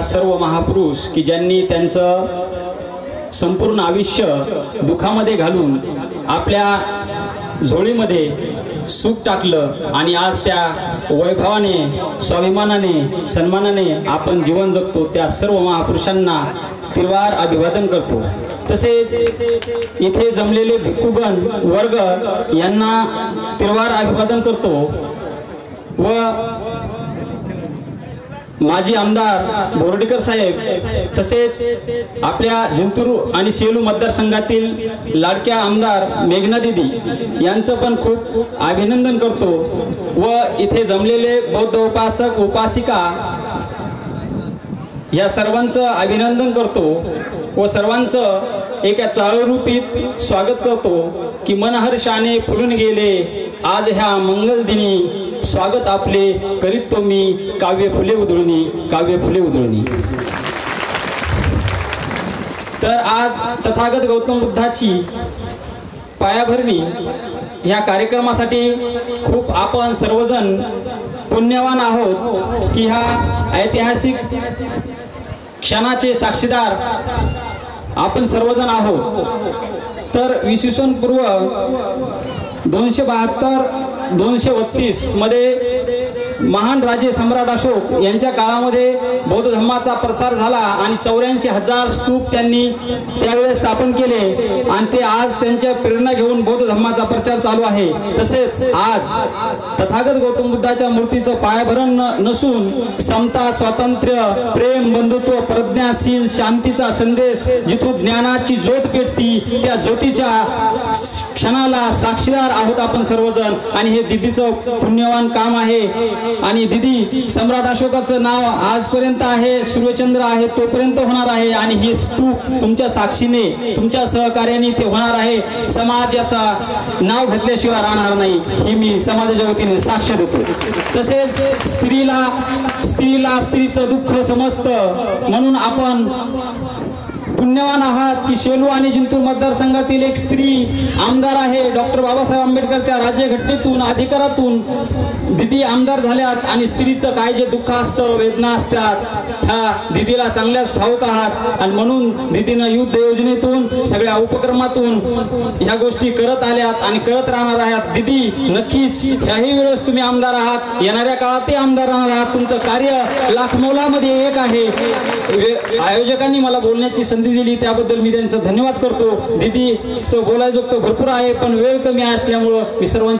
सर्व महापुरुष की ज्यांनी त्यांचं संपूर्ण आयुष्य दुःखामध्ये घालून आपल्या झोळीमध्ये सुख टाकलं आणि आज त्या वैभवाने स्वाभिमानाने सन्मानाने आपण जीवन जगतो। त्या सर्व महापुरुषांना तिरवार अभिवादन करतो। तसेच इथे जमलेले भिक्खुगण वर्ग यांना तिरवार अभिवादन करतो व माजी आमदार बोर्डीकर साहेब तसेच आपल्या जिंतूर आणि सेलू मतदारसंघातील लाडक्या आमदार मेघना दीदी यांचं पण खूप अभिनंदन करतो व इथे जमलेले बौद्ध उपासक उपासिका या सर्वांचं अभिनंदन करतो व सर्वांचं एका चाळरूपीत स्वागत करतो की मनहर्षाने फुलून गेले आज ह्या मंगल दिनी स्वागत आपले करीत तो मी काव्य फुले उधळणी काव्य फुले उधळणी। तर आज तथागत गौतम बुद्धाची पायाभरणी ह्या कार्यक्रमासाठी खूप आपण सर्वजण पुण्यवान आहोत की ह्या ऐतिहासिक क्षणाचे साक्षीदार आपण सर्वजण आहोत। तर इसवी पूर्व 232 मध्ये महान राजे सम्राट अशोक यांच्या काळामध्ये बौद्ध धर्माचा प्रसार झाला आणि 84,000 स्तूप त्यांनी त्यावेळेस स्थापन केले आणि ते आज त्यांच्या प्रेरणा घेऊन बौद्ध धर्माचा प्रचार चालू आहे। तसेच आज तथागत गौतम बुद्धाच्या मूर्तीचं पायाभरण नसून समता स्वातंत्र्य प्रेम बंधुत्व प्रज्ञाशील शांतीचा संदेश जिथून ज्ञानाची ज्योत पेटती त्या ज्योतीच्या क्षणाला साक्षीदार आहोत आपण सर्वजण आणि हे दिदीचं पुण्यवान काम आहे। आणि दिदी सम्राट अशोकाचं नाव आजपर्यंत आहे सूर्यचंद्र आहे तोपर्यंत होणार आहे आणि ही स्तूप तुमच्या साक्षीने तुमच्या सहकार्याने ते होणार आहे। समाजाचा नाव घेतल्याशिवाय राहणार नाही ही मी समाजाच्या वतीने साक्ष देतो। तसेच स्त्रीला स्त्रीचं दुःख समजतं म्हणून आपण पुण्यवान आहात की सेलू आणि जिंतूर मतदारसंघातील एक स्त्री आमदार आहे। डॉक्टर बाबासाहेब आंबेडकरच्या राज्यघटनेतून अधिकारातून दिदी आमदार झाल्यात आणि स्त्रीचं काय जे दुःख असतं वेदना असतात ह्या दिदीला चांगल्याच ठाऊक आहात आणि म्हणून दिदीनं युद्ध योजनेतून सगळ्या उपक्रमातून ह्या गोष्टी करत आल्यात आणि करत राहणार आहात। दिदी नक्कीच ह्याही वेळेस तुम्ही आमदार आहात येणाऱ्या काळातही आमदार राहणार आहात। तुमचं कार्य लाखमोलामध्ये एक आहे। आयोजकांनी मला बोलण्याची संधी दिली त्याबद्दल मी त्यांचं धन्यवाद करतो। दिदी बोलायचं भरपूर आहे पण वेळ कमी असल्यामुळं मी सर्वांना